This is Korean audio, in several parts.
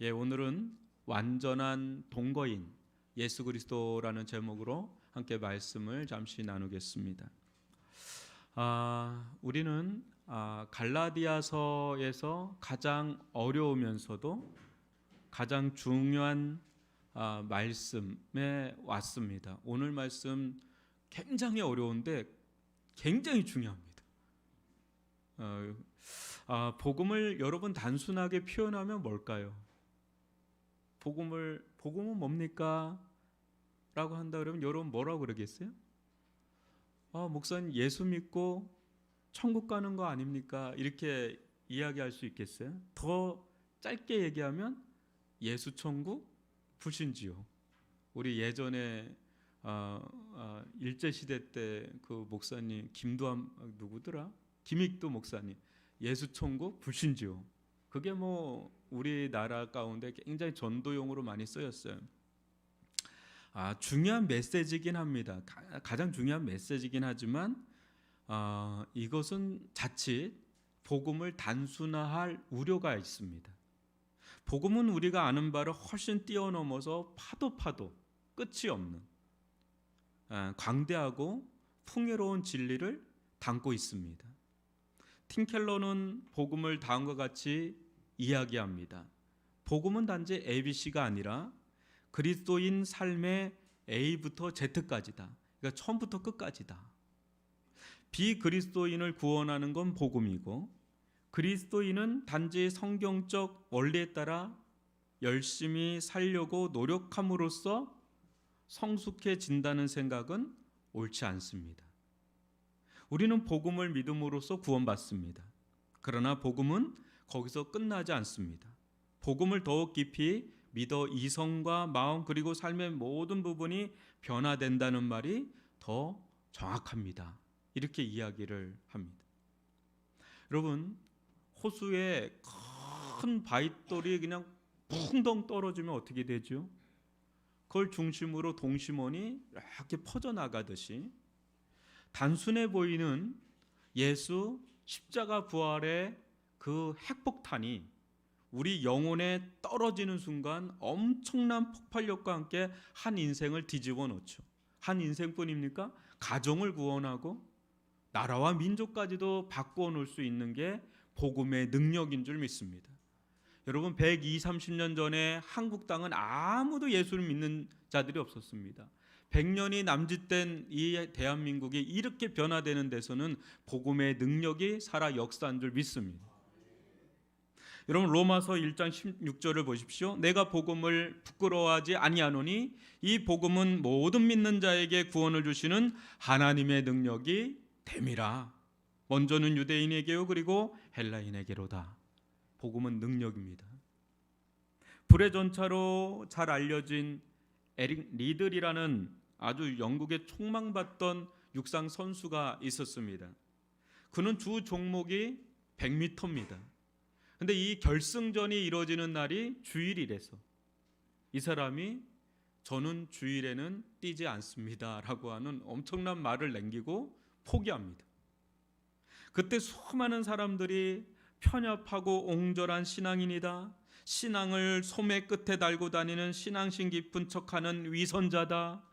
오늘은 완전한 동거인 예수 그리스도라는 제목으로 함께 말씀을 잠시 나누겠습니다. 우리는 갈라디아서에서 가장 어려우면서도 가장 중요한 말씀에 왔습니다. 오늘 말씀 굉장히 어려운데 굉장히 중요합니다. 복음을 여러분 단순하게 표현하면 뭘까요? 복음은 뭡니까? 라고 한다 그러면 여러분 뭐라고 그러겠어요? 목사님 예수 믿고 천국 가는 거 아닙니까? 이렇게 이야기할 수 있겠어요? 더 짧게 얘기하면 예수 천국 불신지요. 우리 예전에 일제시대 때 그 목사님 김도함 누구더라? 김익도 목사님 예수 천국 불신지요. 그게 우리나라 가운데 굉장히 전도용으로 많이 쓰였어요. 중요한 메시지긴 합니다. 가장 중요한 메시지긴 하지만 이것은 자칫 복음을 단순화할 우려가 있습니다. 복음은 우리가 아는 바를 훨씬 뛰어넘어서 파도 끝이 없는 광대하고 풍요로운 진리를 담고 있습니다. 팀 켈러는 복음을 다음과 같이 이야기합니다. 복음은 단지 ABC가 아니라 그리스도인 삶의 A부터 Z까지다. 그러니까 처음부터 끝까지다. 비그리스도인을 구원하는 건 복음이고, 그리스도인은 단지 성경적 원리에 따라 열심히 살려고 노력함으로써 성숙해진다는 생각은 옳지 않습니다. 우리는 복음을 믿음으로써 구원받습니다. 그러나 복음은 거기서 끝나지 않습니다. 복음을 더욱 깊이 믿어 이성과 마음 그리고 삶의 모든 부분이 변화된다는 말이 더 정확합니다. 이렇게 이야기를 합니다. 여러분, 호수에 큰 바위돌이 그냥 붕덩 떨어지면 어떻게 되죠? 그걸 중심으로 동심원이 이렇게 퍼져나가듯이 단순해 보이는 예수 십자가 부활의 그 핵폭탄이 우리 영혼에 떨어지는 순간 엄청난 폭발력과 함께 한 인생을 뒤집어 놓죠. 한 인생뿐입니까? 가정을 구원하고 나라와 민족까지도 바꾸어 놓을 수 있는 게 복음의 능력인 줄 믿습니다. 여러분 120, 30년 전에 한국 땅은 아무도 예수를 믿는 자들이 없었습니다. 100년이 남짓된 이 대한민국이 이렇게 변화되는 데서는 복음의 능력이 살아 역사한 줄 믿습니다. 여러분 로마서 1장 16절을 보십시오. 내가 복음을 부끄러워하지 아니하노니 이 복음은 모든 믿는 자에게 구원을 주시는 하나님의 능력이 됨이라. 먼저는 유대인에게요 그리고 헬라인에게로다. 복음은 능력입니다. 불의 전차로 잘 알려진 에릭 리들이라는 아주 영국의 촉망받던 육상 선수가 있었습니다. 그는 주 종목이 100m입니다. 근데 이 결승전이 이루어지는 날이 주일이래서 이 사람이 저는 주일에는 뛰지 않습니다 라고 하는 엄청난 말을 남기고 포기합니다. 그때 수많은 사람들이 편협하고 옹졸한 신앙인이다, 신앙을 소매 끝에 달고 다니는 신앙심 깊은 척하는 위선자다,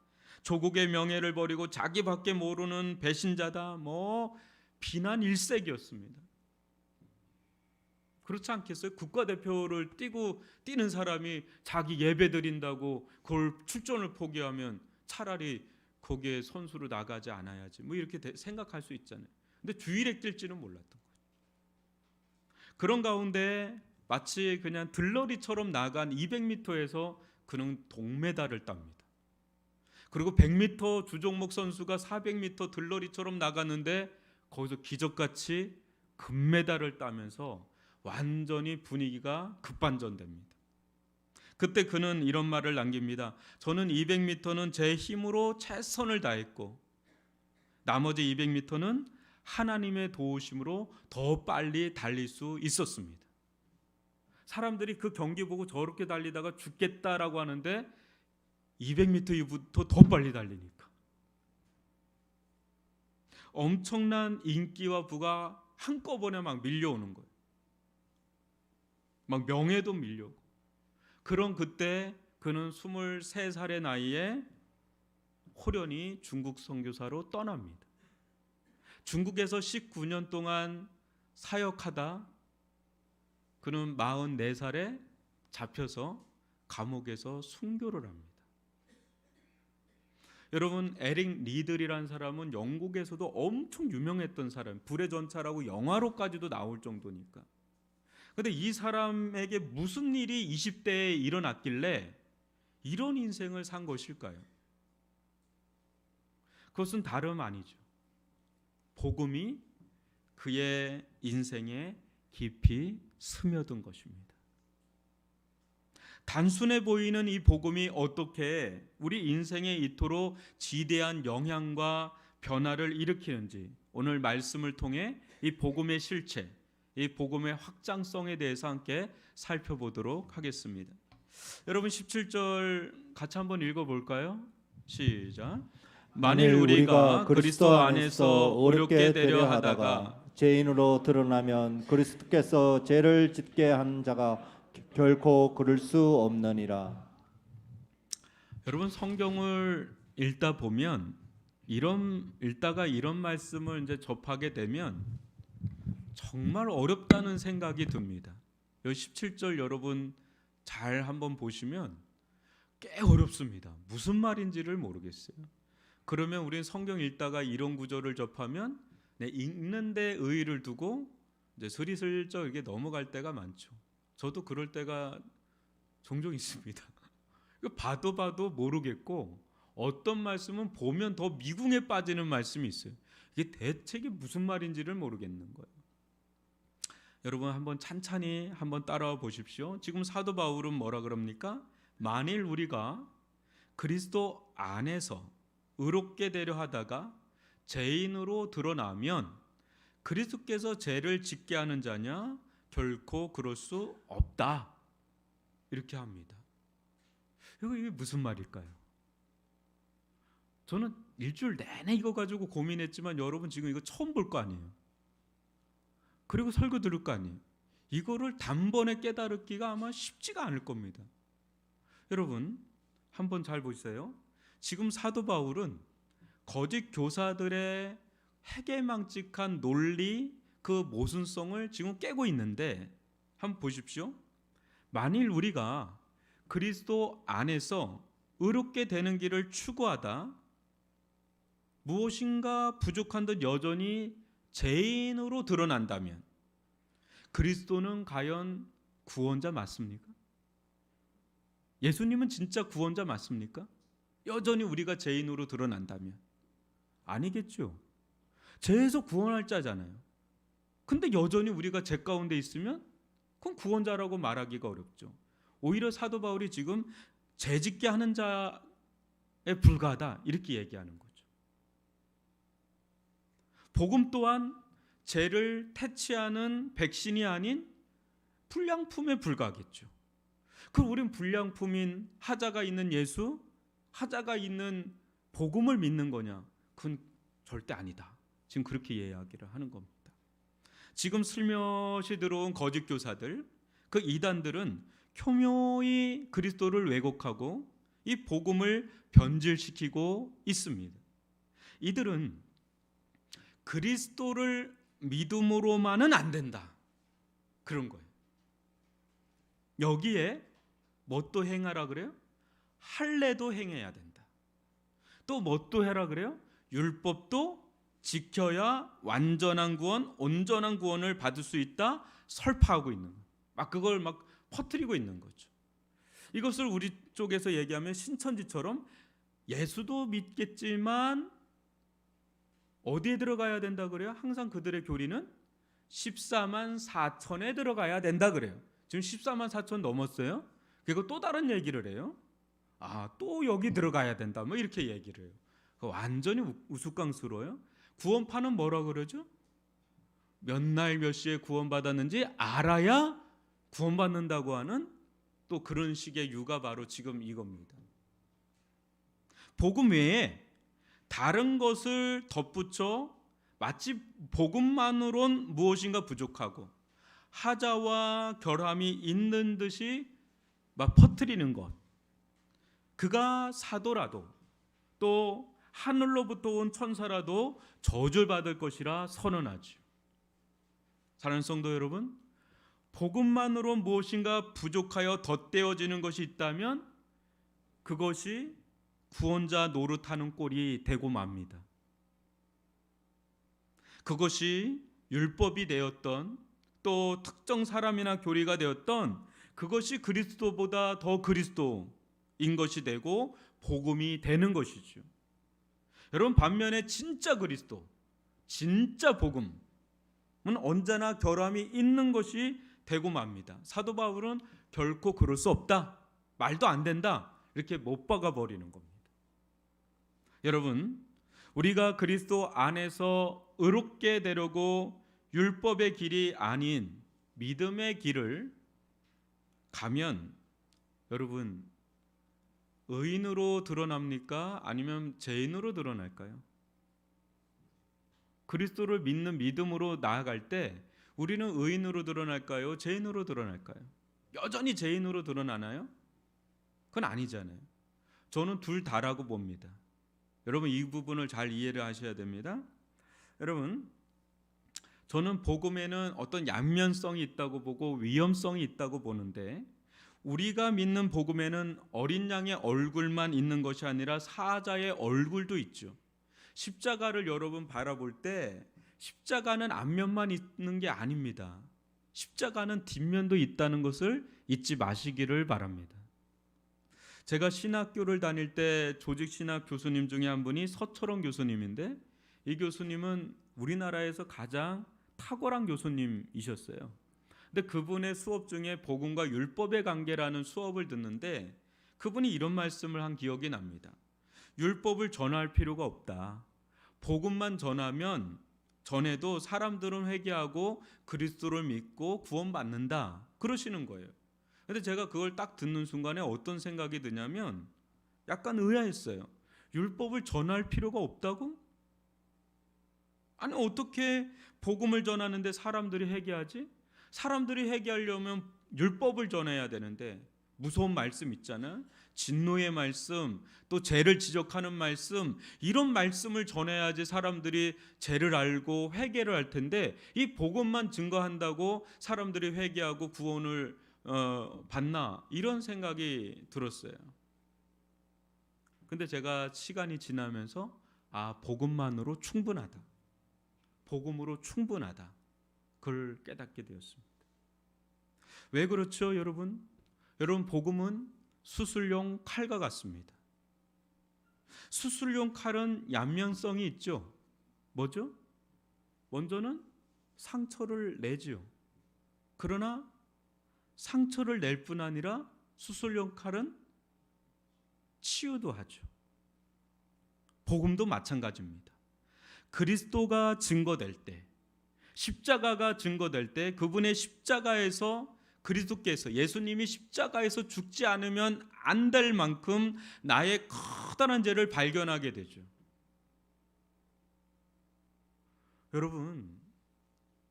조국의 명예를 버리고 자기밖에 모르는 배신자다, 비난 일색이었습니다. 그렇지 않겠어요? 국가대표를 뛰는 사람이 자기 예배 드린다고 그걸 출전을 포기하면 차라리 거기에 선수로 나가지 않아야지 이렇게 생각할 수 있잖아요. 근데 주일에 뛸지는 몰랐던 거예요. 그런 가운데 마치 그냥 들러리처럼 나간 200m에서 그는 동메달을 땁니다. 그리고 100m 주종목 선수가 400m 들러리처럼 나갔는데 거기서 기적같이 금메달을 따면서 완전히 분위기가 급반전됩니다. 그때 그는 이런 말을 남깁니다. 저는 200m는 제 힘으로 최선을 다했고 나머지 200m는 하나님의 도우심으로 더 빨리 달릴 수 있었습니다. 사람들이 그 경기 보고 저렇게 달리다가 죽겠다라고 하는데 200m 이후부터 더 빨리 달리니까 엄청난 인기와 부가 한꺼번에 막 밀려오는 거예요. 막 명예도 밀려오고 그런 그때 그는 23살의 나이에 호련히 중국 선교사로 떠납니다. 중국에서 19년 동안 사역하다 그는 44살에 잡혀서 감옥에서 순교를 합니다. 여러분, 에릭 리들이라는 사람은 영국에서도 엄청 유명했던 사람, 불의 전차라고 영화로까지도 나올 정도니까. 그런데 이 사람에게 무슨 일이 20대에 일어났길래 이런 인생을 산 것일까요? 그것은 다름 아니죠. 복음이 그의 인생에 깊이 스며든 것입니다. 단순해 보이는 이 복음이 어떻게 우리 인생에 이토록 지대한 영향과 변화를 일으키는지 오늘 말씀을 통해 이 복음의 실체, 이 복음의 확장성에 대해서 함께 살펴보도록 하겠습니다. 여러분 17절 같이 한번 읽어볼까요? 시작. 만일 우리가 그리스도 안에서 어렵게 되려 하다가 죄인으로 드러나면 그리스도께서 죄를 짓게 한 자가 결코 그럴 수 없느니라. 여러분 성경을 읽다 보면 읽다가 이런 말씀을 이제 접하게 되면 정말 어렵다는 생각이 듭니다. 이 17절 여러분 잘 한번 보시면 꽤 어렵습니다. 무슨 말인지를 모르겠어요. 그러면 우리는 성경 읽다가 이런 구절을 접하면 읽는데 의의를 두고 이제 스리슬쩍 이렇게 넘어갈 때가 많죠. 저도 그럴 때가 종종 있습니다. 봐도 모르겠고 어떤 말씀은 보면 더 미궁에 빠지는 말씀이 있어요. 이게 대체 무슨 말인지를 모르겠는 거예요. 여러분 한번 찬찬히 한번 따라와 보십시오. 지금 사도 바울은 뭐라 그럽니까? 만일 우리가 그리스도 안에서 의롭게 되려 하다가 죄인으로 드러나면 그리스도께서 죄를 짓게 하는 자냐? 결코 그럴 수 없다. 이렇게 합니다. 이게 무슨 말일까요? 저는 일주일 내내 이거 가지고 고민했지만 여러분 지금 이거 처음 볼 거 아니에요. 그리고 설교 들을 거 아니에요. 이거를 단번에 깨달기가 아마 쉽지가 않을 겁니다. 여러분 한번 잘 보세요. 지금 사도 바울은 거짓 교사들의 해괴망측한 논리 그 모순성을 지금 깨고 있는데 한번 보십시오. 만일 우리가 그리스도 안에서 의롭게 되는 길을 추구하다 무엇인가 부족한 듯 여전히 죄인으로 드러난다면 그리스도는 과연 구원자 맞습니까? 예수님은 진짜 구원자 맞습니까? 여전히 우리가 죄인으로 드러난다면 아니겠죠. 죄에서 구원할 자잖아요. 근데 여전히 우리가 죄 가운데 있으면 그건 구원자라고 말하기가 어렵죠. 오히려 사도 바울이 지금 죄짓게 하는 자에 불과하다 이렇게 얘기하는 거죠. 복음 또한 죄를 퇴치하는 백신이 아닌 불량품에 불과하겠죠. 그럼 우리는 불량품인 하자가 있는 예수, 하자가 있는 복음을 믿는 거냐? 그건 절대 아니다. 지금 그렇게 이야기를 하는 겁니다. 지금 슬며시 들어온 거짓 교사들, 그 이단들은 교묘히 그리스도를 왜곡하고 이 복음을 변질시키고 있습니다. 이들은 그리스도를 믿음으로만은 안 된다. 그런 거예요. 여기에 뭐 또 행하라 그래요? 할례도 행해야 된다. 또 뭐 또 해라 그래요? 율법도 지켜야 완전한 구원, 온전한 구원을 받을 수 있다 설파하고 있는 거예요. 막 그걸 막 퍼뜨리고 있는 거죠. 이것을 우리 쪽에서 얘기하면 신천지처럼 예수도 믿겠지만 어디에 들어가야 된다 그래요? 항상 그들의 교리는 14만 4천에 들어가야 된다 그래요. 지금 14만 4천 넘었어요. 그리고 또 다른 얘기를 해요. 또 여기 들어가야 된다. 뭐 이렇게 얘기를 해요. 완전히 우스꽝스러워요. 구원파는 뭐라 그러죠? 몇 날 몇 시에 구원받았는지 알아야 구원받는다고 하는 또 그런 식의 유가 바로 지금 이겁니다. 복음 외에 다른 것을 덧붙여 마치 복음만으론 무엇인가 부족하고 하자와 결함이 있는 듯이 막 퍼뜨리는 것. 그가 사도라도 또 하늘로부터 온 천사라도 저주를 받을 것이라 선언하지요. 사랑하는 성도 여러분, 복음만으로 무엇인가 부족하여 덧대어지는 것이 있다면 그것이 구원자 노릇하는 꼴이 되고 맙니다. 그것이 율법이 되었던 또 특정 사람이나 교리가 되었던 그것이 그리스도보다 더 그리스도인 것이 되고 복음이 되는 것이죠. 여러분, 반면에 진짜 그리스도, 진짜 복음은 언제나 결함이 있는 것이 되고 맙니다. 사도 바울은 결코 그럴 수 없다, 말도 안 된다, 이렇게 못 박아 버리는 겁니다. 여러분, 우리가 그리스도 안에서 의롭게 되려고 율법의 길이 아닌 믿음의 길을 가면 여러분, 의인으로 드러납니까? 아니면 죄인으로 드러날까요? 그리스도를 믿는 믿음으로 나아갈 때 우리는 의인으로 드러날까요? 죄인으로 드러날까요? 여전히 죄인으로 드러나나요? 그건 아니잖아요. 저는 둘 다라고 봅니다. 여러분, 이 부분을 잘 이해를 하셔야 됩니다. 여러분, 저는 복음에는 어떤 양면성이 있다고 보고 위험성이 있다고 보는데, 우리가 믿는 복음에는 어린 양의 얼굴만 있는 것이 아니라 사자의 얼굴도 있죠. 십자가를 여러분 바라볼 때 십자가는 앞면만 있는 게 아닙니다. 십자가는 뒷면도 있다는 것을 잊지 마시기를 바랍니다. 제가 신학교를 다닐 때 조직신학 교수님 중에 한 분이 서철원 교수님인데, 이 교수님은 우리나라에서 가장 탁월한 교수님이셨어요. 근데 그분의 수업 중에 복음과 율법의 관계라는 수업을 듣는데 그분이 이런 말씀을 한 기억이 납니다. 율법을 전할 필요가 없다. 복음만 전해도 사람들은 회개하고 그리스도를 믿고 구원받는다, 그러시는 거예요. 근데 제가 그걸 딱 듣는 순간에 어떤 생각이 드냐면 약간 의아했어요. 율법을 전할 필요가 없다고? 아니, 어떻게 복음을 전하는데 사람들이 회개하지? 사람들이 회개하려면 율법을 전해야 되는데, 무서운 말씀 있잖아요. 진노의 말씀, 또 죄를 지적하는 말씀, 이런 말씀을 전해야지 사람들이 죄를 알고 회개를 할 텐데, 이 복음만 증거한다고 사람들이 회개하고 구원을 받나, 이런 생각이 들었어요. 근데 제가 시간이 지나면서 복음만으로 충분하다, 복음으로 충분하다, 그걸 깨닫게 되었습니다. 왜 그렇죠, 여러분? 여러분, 복음은 수술용 칼과 같습니다. 수술용 칼은 양면성이 있죠. 뭐죠? 먼저는 상처를 내지요. 그러나 상처를 낼 뿐 아니라 수술용 칼은 치유도 하죠. 복음도 마찬가지입니다. 그리스도가 증거될 때, 십자가가 증거될 때, 그분의 십자가에서 그리스도께서, 예수님이 십자가에서 죽지 않으면 안 될 만큼 나의 커다란 죄를 발견하게 되죠. 여러분,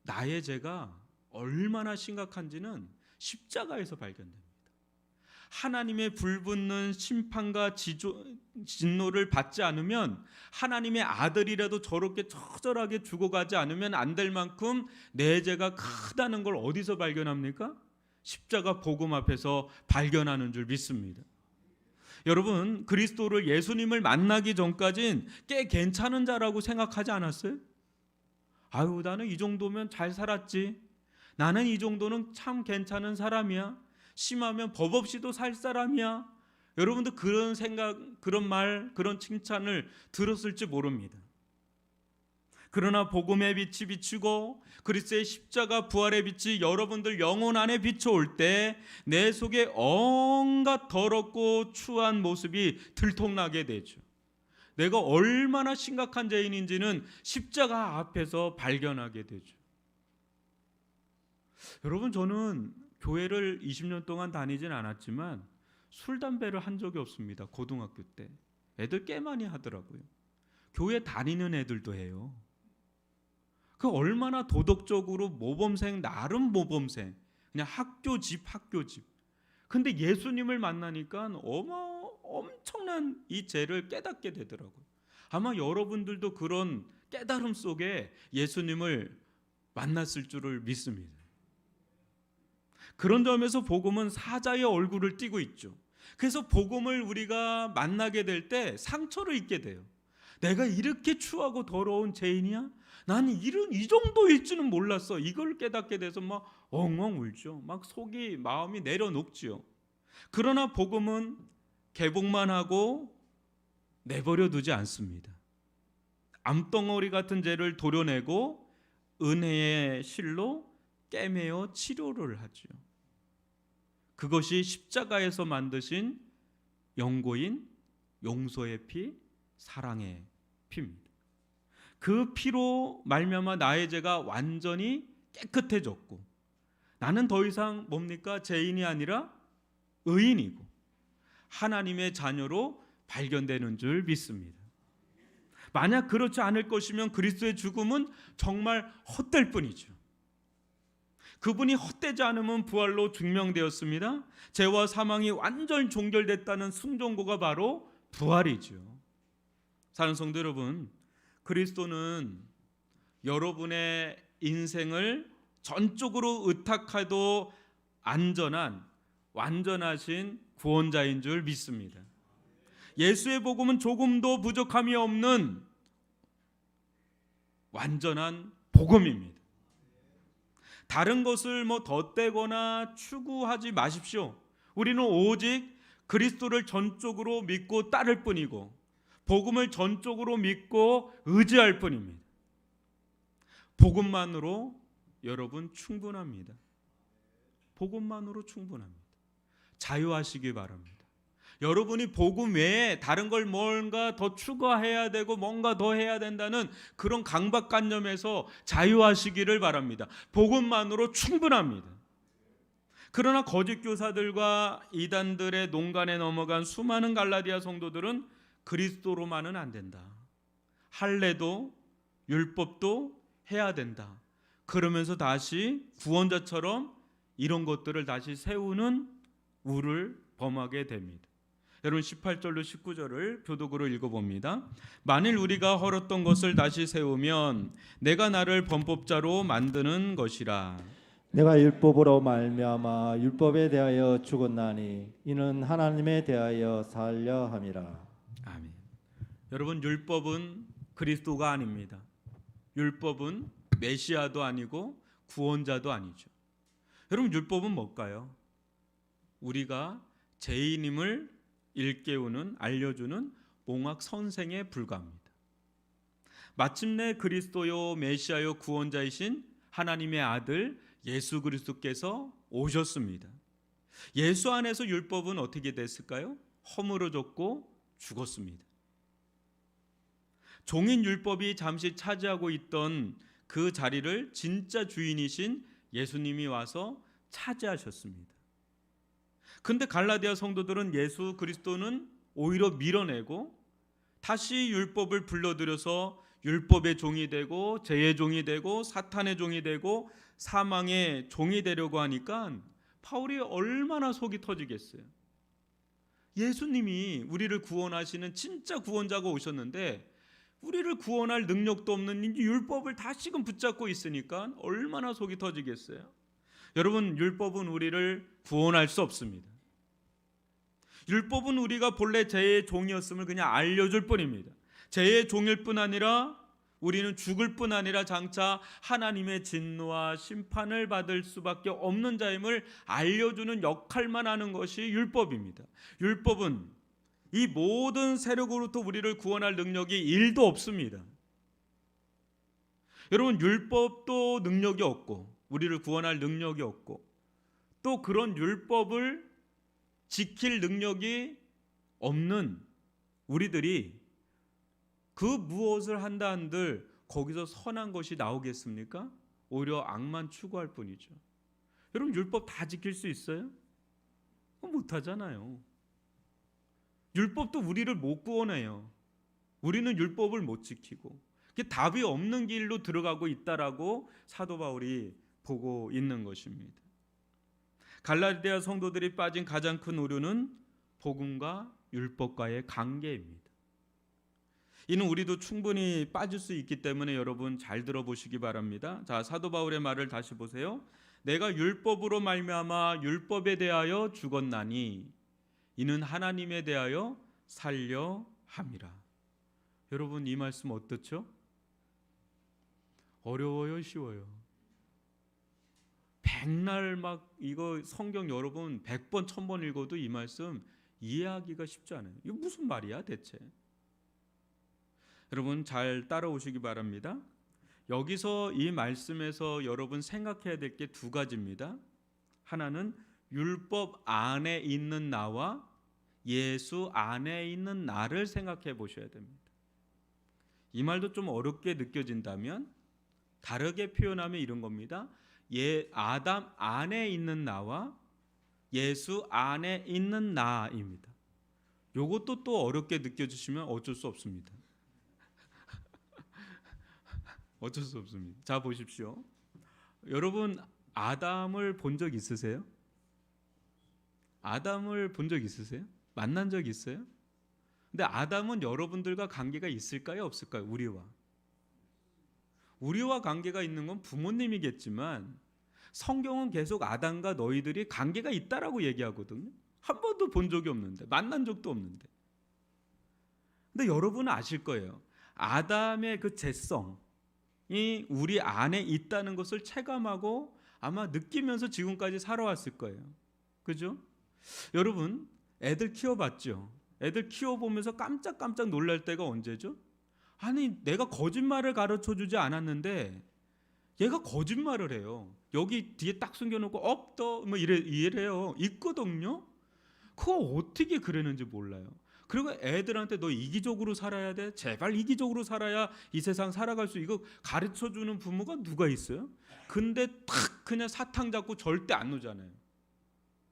나의 죄가 얼마나 심각한지는 십자가에서 발견됩니다. 하나님의 불붙는 심판과 진노를 받지 않으면, 하나님의 아들이라도 저렇게 처절하게 죽어가지 않으면 안 될 만큼 내 죄가 크다는 걸 어디서 발견합니까? 십자가 복음 앞에서 발견하는 줄 믿습니다. 여러분, 그리스도를, 예수님을 만나기 전까진 꽤 괜찮은 자라고 생각하지 않았어요? 아유, 나는 이 정도면 잘 살았지, 나는 이 정도는 참 괜찮은 사람이야, 심하면 법 없이도 살 사람이야. 여러분도 그런 생각, 그런 말, 그런 칭찬을 들었을지 모릅니다. 그러나 복음의 빛이 비추고 그리스도의 십자가 부활의 빛이 여러분들 영혼 안에 비춰올 때 내 속에 온갖 더럽고 추한 모습이 들통나게 되죠. 내가 얼마나 심각한 죄인인지는 십자가 앞에서 발견하게 되죠. 여러분, 저는 교회를 20년 동안 다니진 않았지만 술, 담배를 한 적이 없습니다. 고등학교 때 애들 꽤 많이 하더라고요. 교회 다니는 애들도 해요. 그 얼마나 도덕적으로 모범생, 나름 모범생, 그냥 학교 집 근데 예수님을 만나니까 엄청난 이 죄를 깨닫게 되더라고요. 아마 여러분들도 그런 깨달음 속에 예수님을 만났을 줄을 믿습니다. 그런 점에서 복음은 사자의 얼굴을 띠고 있죠. 그래서 복음을 우리가 만나게 될 때 상처를 입게 돼요. 내가 이렇게 추하고 더러운 죄인이야? 나는 이 정도일 줄은 몰랐어. 이걸 깨닫게 돼서 막 엉엉 울죠. 막 속이 마음이 내려놓지요. 그러나 복음은 개복만 하고 내버려 두지 않습니다. 암덩어리 같은 죄를 도려내고 은혜의 실로 꿰매어 치료를 하죠. 그것이 십자가에서 만드신 영고인 용서의 피, 사랑의 피입니다. 그 피로 말미암아 나의 죄가 완전히 깨끗해졌고 나는 더 이상 뭡니까? 죄인이 아니라 의인이고 하나님의 자녀로 발견되는 줄 믿습니다. 만약 그렇지 않을 것이면 그리스도의 죽음은 정말 헛될 뿐이죠. 그분이 헛되지 않으면 부활로 증명되었습니다. 죄와 사망이 완전 종결됐다는 승정고가 바로 부활이죠. 사랑하는 성도 여러분, 그리스도는 여러분의 인생을 전적으로 의탁해도 안전한 완전하신 구원자인 줄 믿습니다. 예수의 복음은 조금도 부족함이 없는 완전한 복음입니다. 다른 것을 덧대거나 추구하지 마십시오. 우리는 오직 그리스도를 전적으로 믿고 따를 뿐이고 복음을 전적으로 믿고 의지할 뿐입니다. 복음만으로 여러분 충분합니다. 복음만으로 충분합니다. 자유하시기 바랍니다. 여러분이 복음 외에 다른 걸 뭔가 더 추가해야 되고 뭔가 더 해야 된다는 그런 강박관념에서 자유하시기를 바랍니다. 복음만으로 충분합니다. 그러나 거짓 교사들과 이단들의 농간에 넘어간 수많은 갈라디아 성도들은 그리스도로만은 안 된다. 할례도 율법도 해야 된다. 그러면서 다시 구원자처럼 이런 것들을 다시 세우는 우를 범하게 됩니다. 여러분 18절로 19절을 교독으로 읽어봅니다. 만일 우리가 헐었던 것을 다시 세우면 내가 나를 범법자로 만드는 것이라. 내가 율법으로 말미암아 율법에 대하여 죽었나니 이는 하나님에 대하여 살려 함이라. 아멘. 여러분 율법은 그리스도가 아닙니다. 율법은 메시아도 아니고 구원자도 아니죠. 여러분 율법은 뭘까요? 우리가 죄인임을 일깨우는 알려주는 몽학 선생에 불과합니다. 마침내 그리스도요 메시아요 구원자이신 하나님의 아들 예수 그리스도께서 오셨습니다. 예수 안에서 율법은 어떻게 됐을까요? 허물어졌고 죽었습니다. 종인 율법이 잠시 차지하고 있던 그 자리를 진짜 주인이신 예수님이 와서 차지하셨습니다. 근데 갈라디아 성도들은 예수 그리스도는 오히려 밀어내고 다시 율법을 불러들여서 율법의 종이 되고 죄의 종이 되고 사탄의 종이 되고 사망의 종이 되려고 하니까 바울이 얼마나 속이 터지겠어요. 예수님이 우리를 구원하시는 진짜 구원자가 오셨는데 우리를 구원할 능력도 없는 율법을 다시금 붙잡고 있으니까 얼마나 속이 터지겠어요. 여러분 율법은 우리를 구원할 수 없습니다. 율법은 우리가 본래 죄의 종이었음을 그냥 알려줄 뿐입니다. 죄의 종일 뿐 아니라 우리는 죽을 뿐 아니라 장차 하나님의 진노와 심판을 받을 수밖에 없는 자임을 알려주는 역할만 하는 것이 율법입니다. 율법은 이 모든 세력으로부터 우리를 구원할 능력이 1도 없습니다. 여러분 율법도 능력이 없고 우리를 구원할 능력이 없고 또 그런 율법을 지킬 능력이 없는 우리들이 그 무엇을 한다 한들 거기서 선한 것이 나오겠습니까? 오히려 악만 추구할 뿐이죠. 여러분 율법 다 지킬 수 있어요? 못하잖아요. 율법도 우리를 못 구원해요. 우리는 율법을 못 지키고 답이 없는 길로 들어가고 있다라고 사도 바울이 보고 있는 것입니다. 갈라디아 성도들이 빠진 가장 큰 오류는 복음과 율법과의 관계입니다. 이는 우리도 충분히 빠질 수 있기 때문에 여러분 잘 들어보시기 바랍니다. 자, 사도 바울의 말을 다시 보세요. 내가 율법으로 말미암아 율법에 대하여 죽었나니 이는 하나님에 대하여 살려 함이라. 여러분 이 말씀 어떻죠? 어려워요, 쉬워요? 백날 막 이거 성경 여러분 100번 1000번 읽어도 이 말씀 이해하기가 쉽지 않아요. 이거 무슨 말이야 대체? 여러분 잘 따라오시기 바랍니다. 여기서 이 말씀에서 여러분 생각해야 될 게 두 가지입니다. 하나는 율법 안에 있는 나와 예수 안에 있는 나를 생각해 보셔야 됩니다. 이 말도 좀 어렵게 느껴진다면 다르게 표현하면 이런 겁니다. 아담 안에 있는 나와 예수 안에 있는 나입니다. 요것도 또 어렵게 느껴지시면 어쩔 수 없습니다. 어쩔 수 없습니다. 자, 보십시오. 여러분 아담을 본 적 있으세요? 아담을 본 적 있으세요? 만난 적 있어요? 근데 아담은 여러분들과 관계가 있을까요? 없을까요? 우리와 관계가 있는 건 부모님이겠지만 성경은 계속 아담과 너희들이 관계가 있다라고 얘기하거든요. 한 번도 본 적이 없는데, 만난 적도 없는데. 근데 여러분은 아실 거예요. 아담의 그 죄성이 우리 안에 있다는 것을 체감하고 아마 느끼면서 지금까지 살아왔을 거예요. 그죠? 여러분 애들 키워봤죠? 애들 키워보면서 깜짝깜짝 놀랄 때가 언제죠? 아니 내가 거짓말을 가르쳐주지 않았는데 얘가 거짓말을 해요. 여기 뒤에 딱 숨겨놓고 없더 뭐 이래요. 있거든요. 그거 어떻게 그랬는지 몰라요. 그리고 애들한테 너 이기적으로 살아야 돼. 제발 이기적으로 살아야 이 세상 살아갈 수. 이거 가르쳐주는 부모가 누가 있어요? 근데 탁 그냥 사탕 잡고 절대 안 놓잖아요.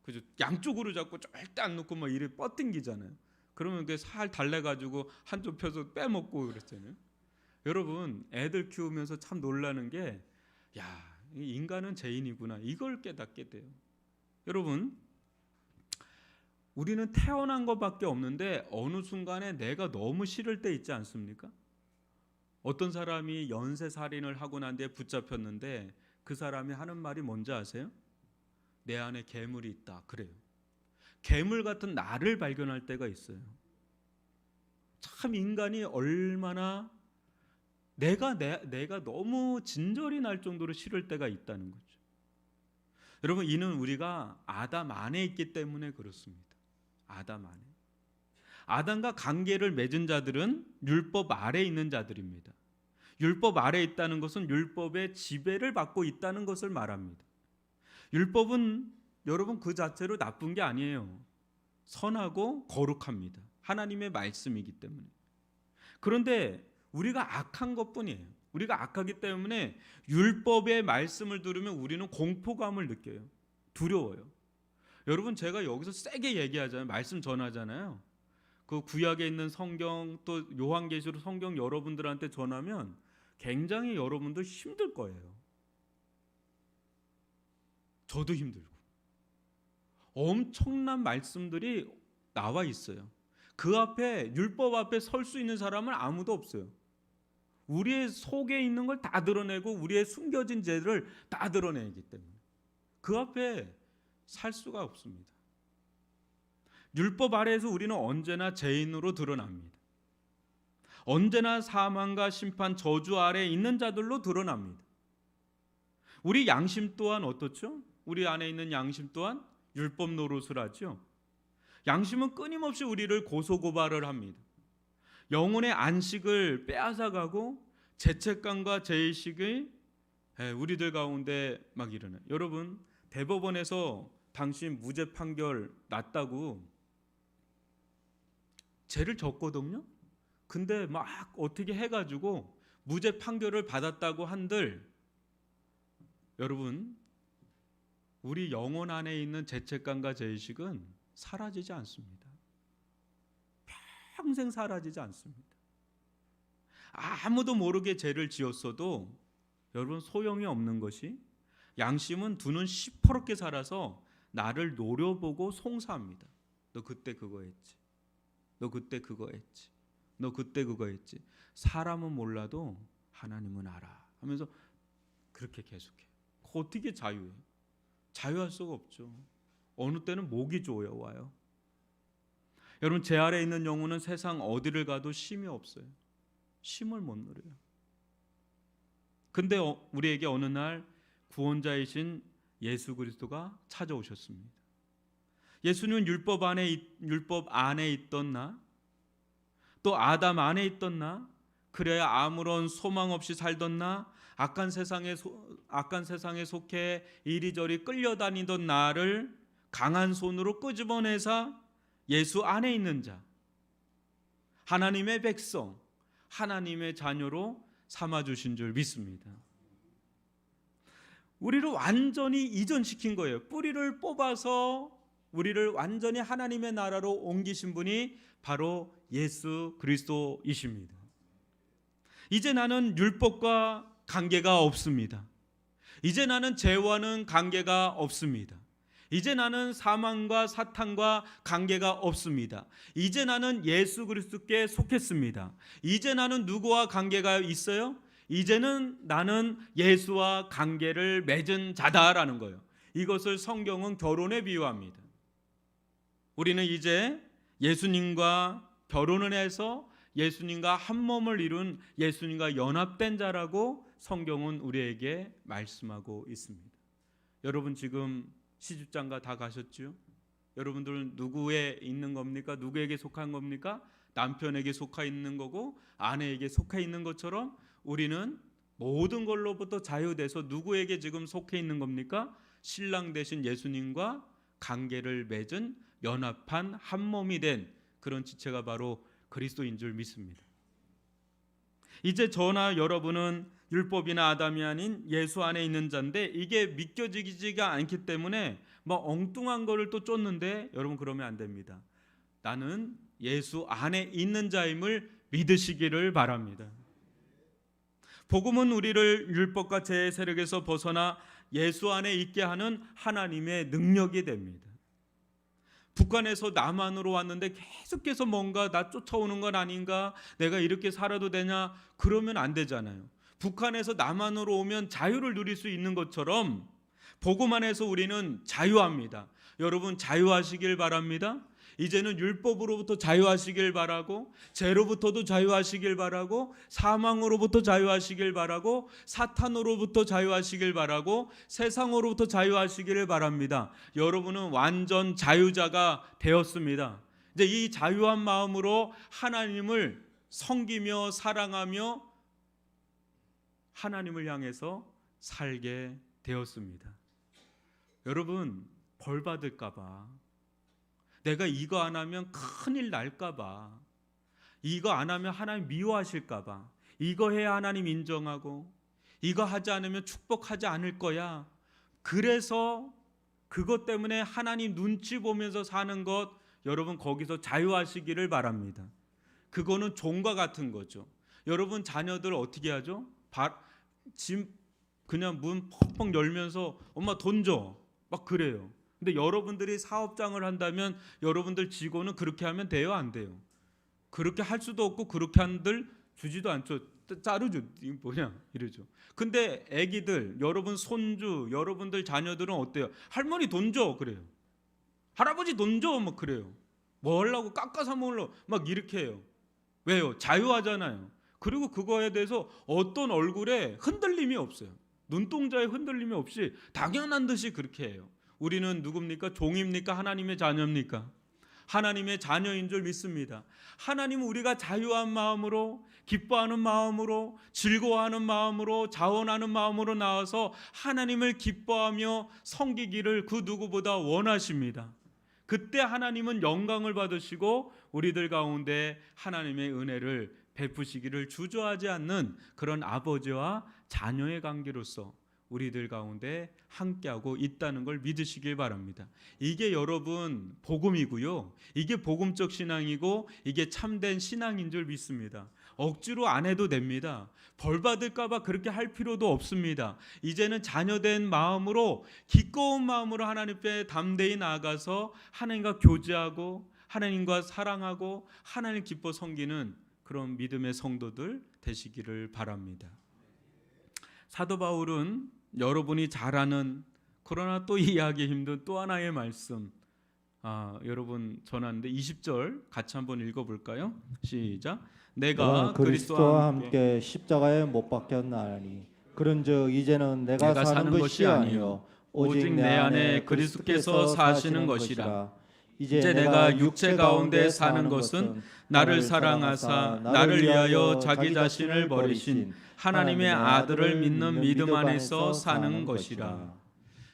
그죠? 양쪽으로 잡고 절대 안 놓고 막 이래 뻗당기잖아요. 그러면 그게 살 달래가지고 한쪽 펴서 빼먹고 그랬잖아요. 여러분 애들 키우면서 참 놀라는 게 야, 인간은 죄인이구나 이걸 깨닫게 돼요. 여러분 우리는 태어난 것밖에 없는데 어느 순간에 내가 너무 싫을 때 있지 않습니까? 어떤 사람이 연쇄살인을 하고 난 뒤에 붙잡혔는데 그 사람이 하는 말이 뭔지 아세요? 내 안에 괴물이 있다 그래요. 괴물 같은 나를 발견할 때가 있어요. 참 인간이 얼마나 내가 너무 진절이 날 정도로 싫을 때가 있다는 거죠. 여러분 이는 우리가 아담 안에 있기 때문에 그렇습니다. 아담 안에. 아담과 관계를 맺은 자들은 율법 아래에 있는 자들입니다. 율법 아래에 있다는 것은 율법의 지배를 받고 있다는 것을 말합니다. 율법은 여러분 그 자체로 나쁜 게 아니에요. 선하고 거룩합니다. 하나님의 말씀이기 때문에. 그런데 우리가 악한 것뿐이에요. 우리가 악하기 때문에 율법의 말씀을 들으면 우리는 공포감을 느껴요. 두려워요. 여러분 제가 여기서 세게 얘기하잖아요. 말씀 전하잖아요. 그 구약에 있는 성경 또 요한계시록 성경 여러분들한테 전하면 굉장히 여러분들 힘들 거예요. 저도 힘들고. 엄청난 말씀들이 나와 있어요. 그 앞에 율법 앞에 설 수 있는 사람은 아무도 없어요. 우리의 속에 있는 걸 다 드러내고 우리의 숨겨진 죄를 다 드러내기 때문에 그 앞에 살 수가 없습니다. 율법 아래에서 우리는 언제나 죄인으로 드러납니다. 언제나 사망과 심판, 저주 아래에 있는 자들로 드러납니다. 우리 양심 또한 어떻죠? 우리 안에 있는 양심 또한 율법 노릇을 하죠. 양심은 끊임없이 우리를 고소고발을 합니다. 영혼의 안식을 빼앗아가고 죄책감과 죄의식이 우리들 가운데 막 일어나요. 여러분 대법원에서 당신 무죄 판결 났다고 죄를 졌거든요. 근데 막 어떻게 해가지고 무죄 판결을 받았다고 한들 여러분 우리 영혼 안에 있는 죄책감과 죄의식은 사라지지 않습니다. 평생 사라지지 않습니다. 아무도 모르게 죄를 지었어도 여러분 소용이 없는 것이 양심은 두 눈 시퍼렇게 살아서 나를 노려보고 송사합니다. 너 그때 그거 했지. 너 그때 그거 했지. 너 그때 그거 했지. 사람은 몰라도 하나님은 알아 하면서 그렇게 계속해요. 어떻게 자유해요? 자유할 수가 없죠. 어느 때는 목이 조여와요. 여러분, 제 아래에 있는 영혼은 세상 어디를 가도 쉼이 없어요. 쉼을 못 누려요. 근데 우리에게 어느 날 구원자이신 예수 그리스도가 찾아오셨습니다. 예수님은 율법 안에 있던 나, 또 아담 안에 있던 나, 그래야 아무런 소망 없이 살던 나, 악한 세상에 속해 이리저리 끌려다니던 나를 강한 손으로 끄집어내사 예수 안에 있는 자, 하나님의 백성, 하나님의 자녀로 삼아주신 줄 믿습니다. 우리를 완전히 이전시킨 거예요. 뿌리를 뽑아서 우리를 완전히 하나님의 나라로 옮기신 분이 바로 예수 그리스도이십니다. 이제 나는 율법과 관계가 없습니다. 이제 나는 죄와는 관계가 없습니다. 이제 나는 사망과 사탄과 관계가 없습니다. 이제 나는 예수 그리스도께 속했습니다. 이제 나는 누구와 관계가 있어요? 이제는 나는 예수와 관계를 맺은 자다라는 거예요. 이것을 성경은 결혼에 비유합니다. 우리는 이제 예수님과 결혼을 해서 예수님과 한 몸을 이룬 예수님과 연합된 자라고 성경은 우리에게 말씀하고 있습니다. 여러분 지금 시집장가 다 가셨죠? 여러분들은 누구에 있는 겁니까? 누구에게 속한 겁니까? 남편에게 속해 있는 거고 아내에게 속해 있는 것처럼 우리는 모든 걸로부터 자유돼서 누구에게 지금 속해 있는 겁니까? 신랑 되신 예수님과 관계를 맺은 연합한 한 몸이 된 그런 지체가 바로 그리스도인 줄 믿습니다. 이제 저나 여러분은 율법이나 아담이 아닌 예수 안에 있는 자인데 이게 믿겨지지가 않기 때문에 뭐 엉뚱한 거를 또 쫓는데 여러분 그러면 안 됩니다. 나는 예수 안에 있는 자임을 믿으시기를 바랍니다. 복음은 우리를 율법과 죄의 세력에서 벗어나 예수 안에 있게 하는 하나님의 능력이 됩니다. 북한에서 남한으로 왔는데 계속해서 뭔가 나 쫓아오는 건 아닌가? 내가 이렇게 살아도 되냐? 그러면 안 되잖아요. 북한에서 남한으로 오면 자유를 누릴 수 있는 것처럼 복음 안에서 우리는 자유합니다. 여러분 자유하시길 바랍니다. 이제는 율법으로부터 자유하시길 바라고, 죄로부터도 자유하시길 바라고, 사망으로부터 자유하시길 바라고, 사탄으로부터 자유하시길 바라고, 세상으로부터 자유하시기를 바랍니다. 여러분은 완전 자유자가 되었습니다. 이제 이 자유한 마음으로 하나님을 섬기며 사랑하며 하나님을 향해서 살게 되었습니다. 여러분 벌 받을까 봐, 내가 이거 안 하면 큰일 날까 봐, 이거 안 하면 하나님 미워하실까 봐, 이거 해야 하나님 인정하고 이거 하지 않으면 축복하지 않을 거야, 그래서 그것 때문에 하나님 눈치 보면서 사는 것, 여러분 거기서 자유하시기를 바랍니다. 그거는 종과 같은 거죠. 여러분 자녀들 어떻게 하죠? 집 그냥 문 퍽퍽 열면서 엄마 돈 줘 막 그래요. 근데 여러분들이 사업장을 한다면 여러분들 직원은 그렇게 하면 돼요, 안 돼요? 그렇게 할 수도 없고 그렇게 한들 주지도 않죠. 자르죠. 이거 뭐냐 이러죠. 근데 애기들, 여러분 손주, 여러분들 자녀들은 어때요? 할머니 돈 줘 그래요. 할아버지 돈 줘 막 그래요. 뭐 하려고 깎아서 먹으려고 막 이렇게 해요. 왜요? 자유하잖아요. 그리고 그거에 대해서 어떤 얼굴에 흔들림이 없어요. 눈동자에 흔들림이 없이 당연한 듯이 그렇게 해요. 우리는 누굽니까? 종입니까? 하나님의 자녀입니까? 하나님의 자녀인 줄 믿습니다. 하나님은 우리가 자유한 마음으로, 기뻐하는 마음으로, 즐거워하는 마음으로, 자원하는 마음으로 나와서 하나님을 기뻐하며 섬기기를 그 누구보다 원하십니다. 그때 하나님은 영광을 받으시고 우리들 가운데 하나님의 은혜를 베푸시기를 주저하지 않는 그런 아버지와 자녀의 관계로서 우리들 가운데 함께하고 있다는 걸 믿으시길 바랍니다. 이게 여러분 복음이고요. 이게 복음적 신앙이고 이게 참된 신앙인 줄 믿습니다. 억지로 안 해도 됩니다. 벌 받을까 봐 그렇게 할 필요도 없습니다. 이제는 자녀된 마음으로, 기꺼운 마음으로 하나님께 담대히 나아가서 하나님과 교제하고 하나님과 사랑하고 하나님 기뻐 섬기는 그런 믿음의 성도들 되시기를 바랍니다. 사도 바울은 여러분이 잘 아는, 그러나 또 이해하기 힘든 또 하나의 말씀, 여러분 전하는데 20절 같이 한번 읽어볼까요? 시작. 내가 그리스도와 함께 십자가에 못 박혔나니 그런즉 이제는 내가 사는 것이 아니요 오직 내 안에 그리스도께서 사시는 것이라. 이제 내가 육체 가운데 사는 것은 나를 사랑하사 나를 위하여 자기 자신을 버리신 하나님의 아들을 믿는 믿음 안에서 사는 것이라.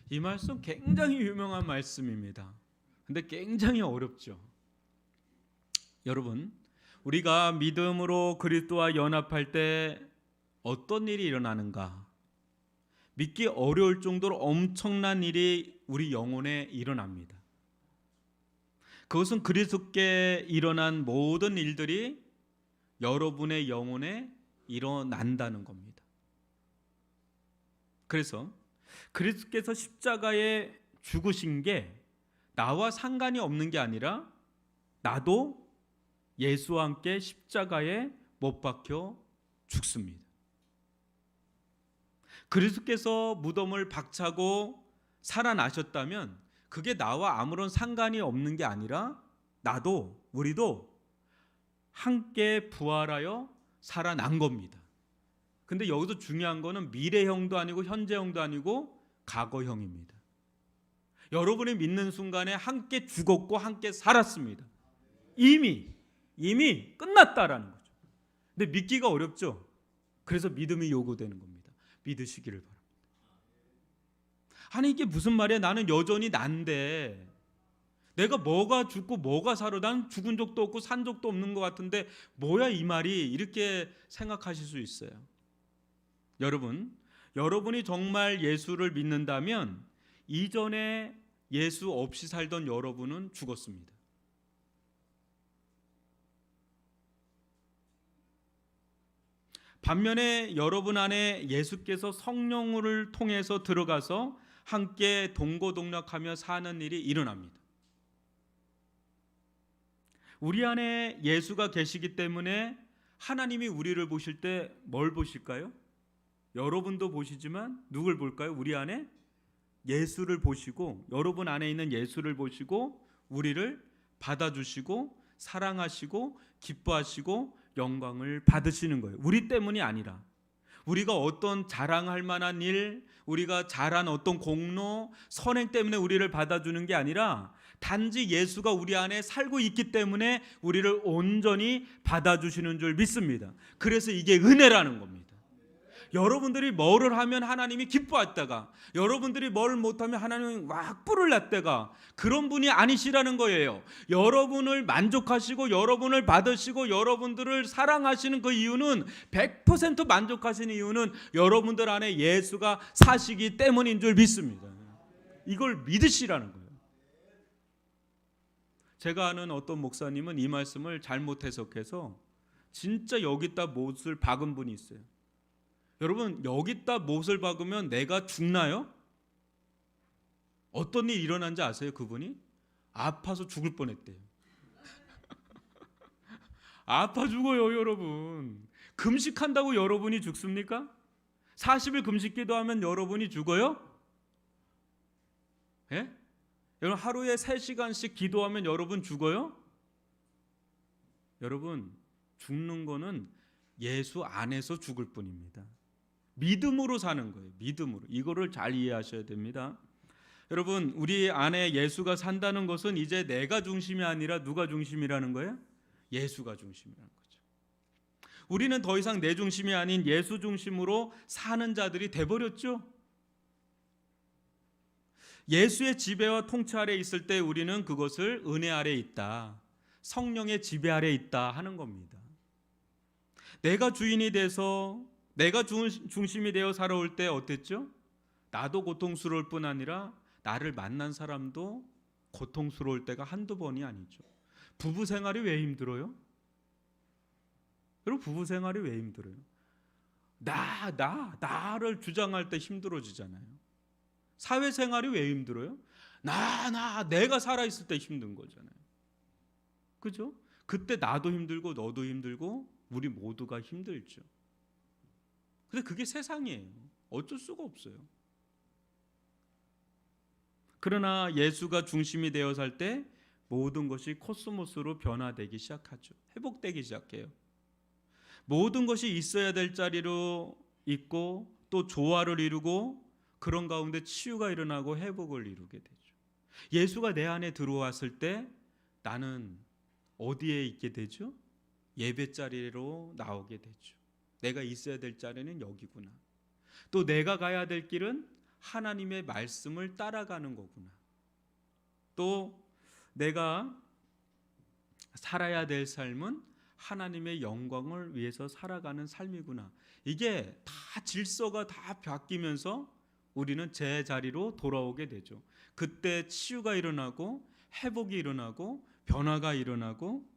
이 말씀 굉장히 유명한 말씀입니다. 근데 굉장히 어렵죠. 여러분, 우리가 믿음으로 그리스도와 연합할 때 어떤 일이 일어나는가? 믿기 어려울 정도로 엄청난 일이 우리 영혼에 일어납니다. 그것은 그리스도께 일어난 모든 일들이 여러분의 영혼에 일어난다는 겁니다. 그래서 그리스도께서 십자가에 죽으신 게 나와 상관이 없는 게 아니라 나도 예수와 함께 십자가에 못 박혀 죽습니다. 그리스도께서 무덤을 박차고 살아나셨다면 그게 나와 아무런 상관이 없는 게 아니라 나도, 우리도 함께 부활하여 살아난 겁니다. 근데 여기서 중요한 거는 미래형도 아니고 현재형도 아니고 과거형입니다. 여러분이 믿는 순간에 함께 죽었고 함께 살았습니다. 이미 끝났다라는 거죠. 근데 믿기가 어렵죠. 그래서 믿음이 요구되는 겁니다. 믿으시기를 바랍니다. 아니 이게 무슨 말이야? 나는 여전히 난데 내가 뭐가 죽고 뭐가 살아? 난 죽은 적도 없고 산 적도 없는 것 같은데 뭐야 이 말이? 이렇게 생각하실 수 있어요. 여러분이 정말 예수를 믿는다면 이전에 예수 없이 살던 여러분은 죽었습니다. 반면에 여러분 안에 예수께서 성령을 통해서 들어가서 함께 동고동락하며 사는 일이 일어납니다. 우리 안에 예수가 계시기 때문에 하나님이 우리를 보실 때 뭘 보실까요? 여러분도 보시지만 누굴 볼까요? 우리 안에 예수를 보시고, 여러분 안에 있는 예수를 보시고 우리를 받아주시고 사랑하시고 기뻐하시고 영광을 받으시는 거예요. 우리 때문이 아니라, 우리가 어떤 자랑할 만한 일, 우리가 잘한 어떤 공로, 선행 때문에 우리를 받아주는 게 아니라 단지 예수가 우리 안에 살고 있기 때문에 우리를 온전히 받아주시는 줄 믿습니다. 그래서 이게 은혜라는 겁니다. 여러분들이 뭐를 하면 하나님이 기뻐했다가, 여러분들이 뭘 못하면 하나님이 막 뿔을 냈다가, 그런 분이 아니시라는 거예요. 여러분을 만족하시고 여러분을 받으시고 여러분들을 사랑하시는 그 이유는, 100% 만족하시는 이유는 여러분들 안에 예수가 사시기 때문인 줄 믿습니다. 이걸 믿으시라는 거예요. 제가 아는 어떤 목사님은 이 말씀을 잘못 해석해서 진짜 여기다 못을 박은 분이 있어요. 여러분, 여기다 못을 박으면 내가 죽나요? 어떤 일이 일어난지 아세요? 그분이 아파서 죽을 뻔했대요. 아파 죽어요. 여러분, 금식한다고 여러분이 죽습니까? 40일 금식 기도하면 여러분이 죽어요? 예? 여러분, 하루에 3시간씩 기도하면 여러분 죽어요? 여러분, 죽는 거는 예수 안에서 죽을 뿐입니다. 믿음으로 사는 거예요. 믿음으로. 이거를 잘 이해하셔야 됩니다. 여러분, 우리 안에 예수가 산다는 것은 이제 내가 중심이 아니라 누가 중심이라는 거예요? 예수가 중심이라는 거죠. 우리는 더 이상 내 중심이 아닌 예수 중심으로 사는 자들이 돼버렸죠. 예수의 지배와 통치 아래 있을 때 우리는 그것을 은혜 아래 있다, 성령의 지배 아래 있다 하는 겁니다. 내가 주인이 돼서, 내가 중심이 되어 살아올 때 어땠죠? 나도 고통스러울 뿐 아니라 나를 만난 사람도 고통스러울 때가 한두 번이 아니죠. 부부 생활이 왜 힘들어요? 여러분 부부 생활이 왜 힘들어요? 나를 주장할 때 힘들어지잖아요. 사회생활이 왜 힘들어요? 내가 살아있을 때 힘든 거잖아요. 그죠? 그때 나도 힘들고 너도 힘들고 우리 모두가 힘들죠. 근데 그게 세상이에요. 어쩔 수가 없어요. 그러나 예수가 중심이 되어 살 때 모든 것이 코스모스로 변화되기 시작하죠. 회복되기 시작해요. 모든 것이 있어야 될 자리로 있고 또 조화를 이루고 그런 가운데 치유가 일어나고 회복을 이루게 되죠. 예수가 내 안에 들어왔을 때 나는 어디에 있게 되죠? 예배 자리로 나오게 되죠. 내가 있어야 될 자리는 여기구나. 또 내가 가야 될 길은 하나님의 말씀을 따라가는 거구나. 또 내가 살아야 될 삶은 하나님의 영광을 위해서 살아가는 삶이구나. 이게 다 질서가 다 바뀌면서 우리는 제자리로 돌아오게 되죠. 그때 치유가 일어나고 회복이 일어나고 변화가 일어나고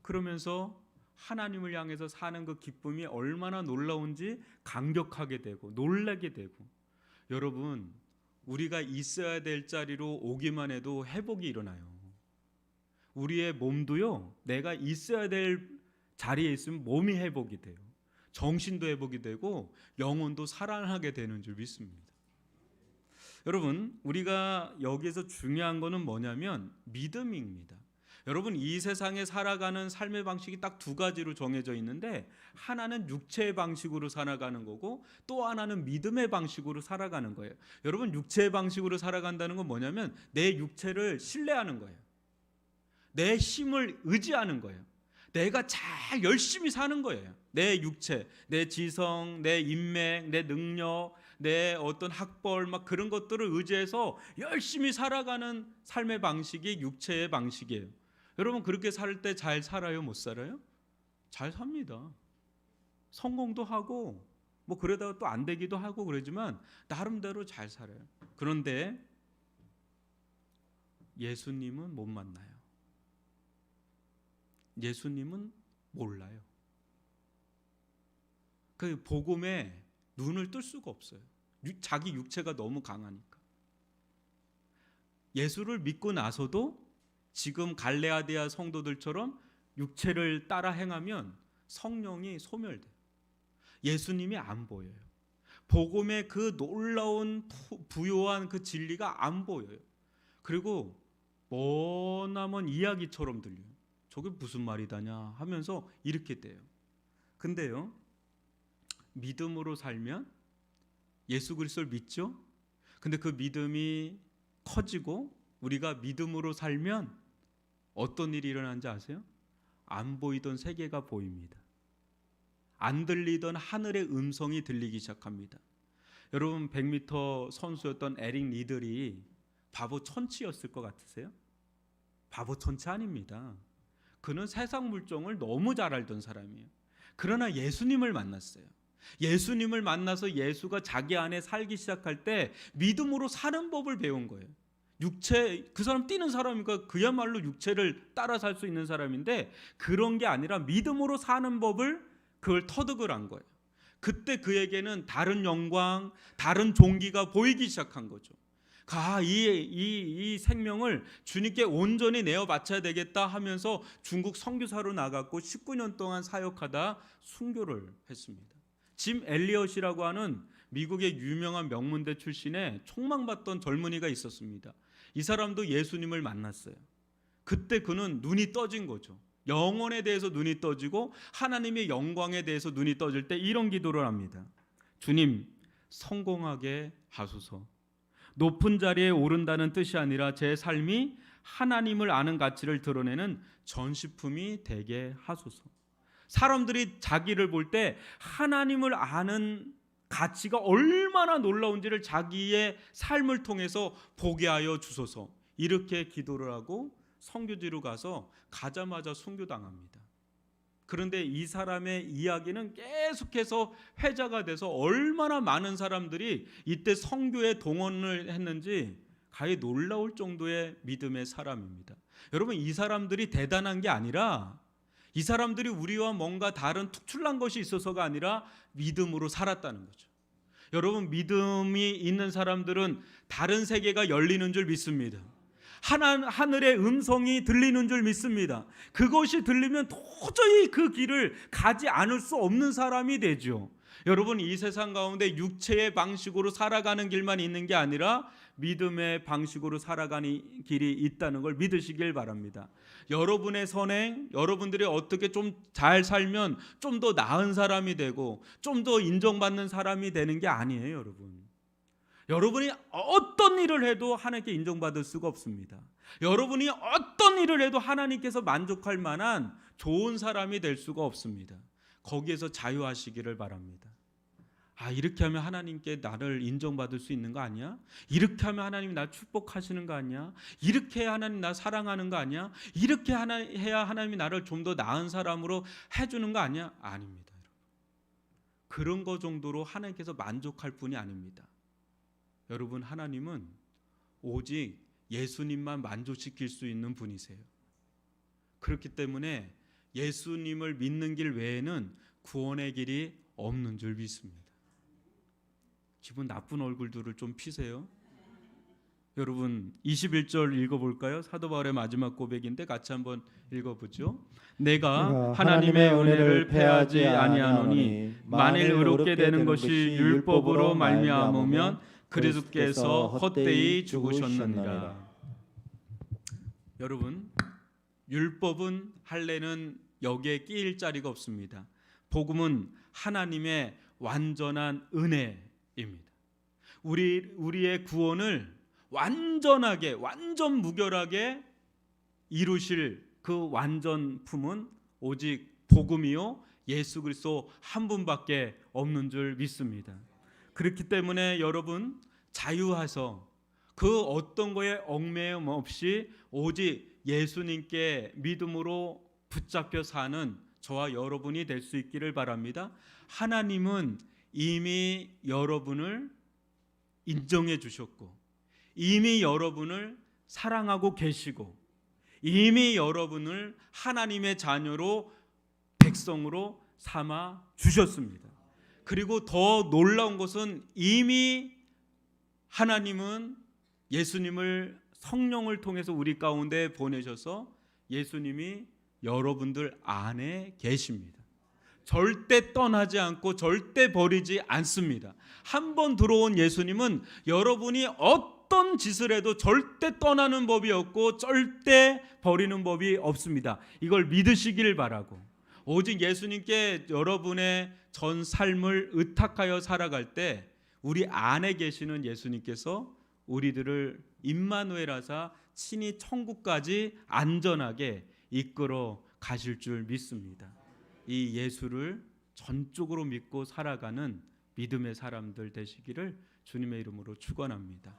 그러면서 하나님을 향해서 사는 그 기쁨이 얼마나 놀라운지 감격하게 되고 놀라게 되고 여러분 우리가 있어야 될 자리로 오기만 해도 회복이 일어나요. 우리의 몸도요 내가 있어야 될 자리에 있으면 몸이 회복이 돼요. 정신도 회복이 되고 영혼도 살아나게 되는 줄 믿습니다. 여러분 우리가 여기에서 중요한 거는 뭐냐면 믿음입니다. 여러분 이 세상에 살아가는 삶의 방식이 딱 두 가지로 정해져 있는데 하나는 육체의 방식으로 살아가는 거고 또 하나는 믿음의 방식으로 살아가는 거예요. 여러분 육체의 방식으로 살아간다는 건 뭐냐면 내 육체를 신뢰하는 거예요. 내 힘을 의지하는 거예요. 내가 잘 열심히 사는 거예요. 내 육체, 내 지성, 내 인맥, 내 능력, 내 어떤 학벌 막 그런 것들을 의지해서 열심히 살아가는 삶의 방식이 육체의 방식이에요. 여러분 그렇게 살 때 잘 살아요? 못 살아요? 잘 삽니다. 성공도 하고 뭐 그러다가 또 안 되기도 하고 그러지만 나름대로 잘 살아요. 그런데 예수님은 못 만나요. 예수님은 몰라요. 그 복음에 눈을 뜰 수가 없어요. 자기 육체가 너무 강하니까. 예수를 믿고 나서도 지금 갈레아디아 성도들처럼 육체를 따라 행하면 성령이 소멸돼요. 예수님이 안 보여요. 복음의 그 놀라운 부요한 그 진리가 안 보여요. 그리고 머나먼 이야기처럼 들려요. 저게 무슨 말이다냐 하면서 이렇게 돼요. 근데요 믿음으로 살면 예수 그리스도를 믿죠. 근데 그 믿음이 커지고 우리가 믿음으로 살면 어떤 일이 일어나는지 아세요? 안 보이던 세계가 보입니다. 안 들리던 하늘의 음성이 들리기 시작합니다. 여러분 100m 선수였던 에릭 리들이 바보 천치였을 것 같으세요? 바보 천치 아닙니다. 그는 세상 물정을 너무 잘 알던 사람이에요. 그러나 예수님을 만났어요. 예수님을 만나서 예수가 자기 안에 살기 시작할 때 믿음으로 사는 법을 배운 거예요. 육체, 그 사람 뛰는 사람이니까 그야말로 육체를 따라 살 수 있는 사람인데 그런 게 아니라 믿음으로 사는 법을 그걸 터득을 한 거예요. 그때 그에게는 다른 영광, 다른 종기가 보이기 시작한 거죠. 이 생명을 주님께 온전히 내어 바쳐야 되겠다 하면서 중국 선교사로 나갔고 19년 동안 사역하다 순교를 했습니다. 짐 엘리엇이라고 하는 미국의 유명한 명문대 출신의 촉망받던 젊은이가 있었습니다. 이 사람도 예수님을 만났어요. 그때 그는 눈이 떠진 거죠. 영혼에 대해서 눈이 떠지고 하나님의 영광에 대해서 눈이 떠질 때 이런 기도를 합니다. 주님, 성공하게 하소서. 높은 자리에 오른다는 뜻이 아니라 제 삶이 하나님을 아는 가치를 드러내는 전시품이 되게 하소서. 사람들이 자기를 볼 때 하나님을 아는 가치가 얼마나 놀라운지를 자기의 삶을 통해서 보게 하여 주소서. 이렇게 기도를 하고 선교지로 가자마자 순교당합니다. 그런데 이 사람의 이야기는 계속해서 회자가 돼서 얼마나 많은 사람들이 이때 선교에 동원을 했는지 가히 놀라울 정도의 믿음의 사람입니다. 여러분 이 사람들이 대단한 게 아니라 이 사람들이 우리와 뭔가 다른 특출난 것이 있어서가 아니라 믿음으로 살았다는 거죠. 여러분, 믿음이 있는 사람들은 다른 세계가 열리는 줄 믿습니다. 하늘의 음성이 들리는 줄 믿습니다. 그것이 들리면 도저히 그 길을 가지 않을 수 없는 사람이 되죠. 여러분, 이 세상 가운데 육체의 방식으로 살아가는 길만 있는 게 아니라 믿음의 방식으로 살아가는 길이 있다는 걸 믿으시길 바랍니다. 여러분의 선행, 여러분들이 어떻게 좀 잘 살면 좀 더 나은 사람이 되고 좀 더 인정받는 사람이 되는 게 아니에요, 여러분. 여러분이 어떤 일을 해도 하나님께 인정받을 수가 없습니다. 여러분이 어떤 일을 해도 하나님께서 만족할 만한 좋은 사람이 될 수가 없습니다. 거기에서 자유하시기를 바랍니다. 이렇게 하면 하나님께 나를 인정받을 수 있는 거 아니야? 이렇게 하면 하나님이 나 축복하시는 거 아니야? 이렇게 해야 하나님 나 사랑하는 거 아니야? 이렇게 해야 하나님이 나를 좀 더 나은 사람으로 해주는 거 아니야? 아닙니다, 여러분. 그런 거 정도로 하나님께서 만족할 분이 아닙니다. 여러분, 하나님은 오직 예수님만 만족시킬 수 있는 분이세요. 그렇기 때문에 예수님을 믿는 길 외에는 구원의 길이 없는 줄 믿습니다. 기분 나쁜 얼굴들을 좀 피세요. 여러분, 21절 읽어볼까요? 사도 바울의 마지막 고백인데 같이 한번 읽어보죠. 내가 하나님의 은혜를 패하지 아니하노니 만일 의롭게 되는 것이 율법으로 말미암으면 그리스도께서 헛되이 죽으셨느니라. 여러분, 율법은 할례는 여기에 끼일 자리가 없습니다. 복음은 하나님의 완전한 은혜입니다. 우리의 구원을 완전하게, 완전 무결하게 이루실 그 완전품은 오직 복음이요 예수 그리스도 한 분밖에 없는 줄 믿습니다. 그렇기 때문에 여러분, 자유하서 그 어떤 거에 얽매임 없이 오직 예수님께 믿음으로 붙잡혀 사는 저와 여러분이 될 수 있기를 바랍니다. 하나님은 이미 여러분을 인정해 주셨고 이미 여러분을 사랑하고 계시고 이미 여러분을 하나님의 자녀로 백성으로 삼아 주셨습니다. 그리고 더 놀라운 것은 이미 하나님은 예수님을 성령을 통해서 우리 가운데 보내셔서 예수님이 여러분들 안에 계십니다. 절대 떠나지 않고 절대 버리지 않습니다. 한 번 들어온 예수님은 여러분이 어떤 짓을 해도 절대 떠나는 법이 없고 절대 버리는 법이 없습니다. 이걸 믿으시길 바라고 오직 예수님께 여러분의 전 삶을 의탁하여 살아갈 때 우리 안에 계시는 예수님께서 우리들을 임마누엘 하사 친히 천국까지 안전하게 이끌어 가실 줄 믿습니다. 이 예수를 전적으로 믿고 살아가는 믿음의 사람들 되시기를 주님의 이름으로 축원합니다.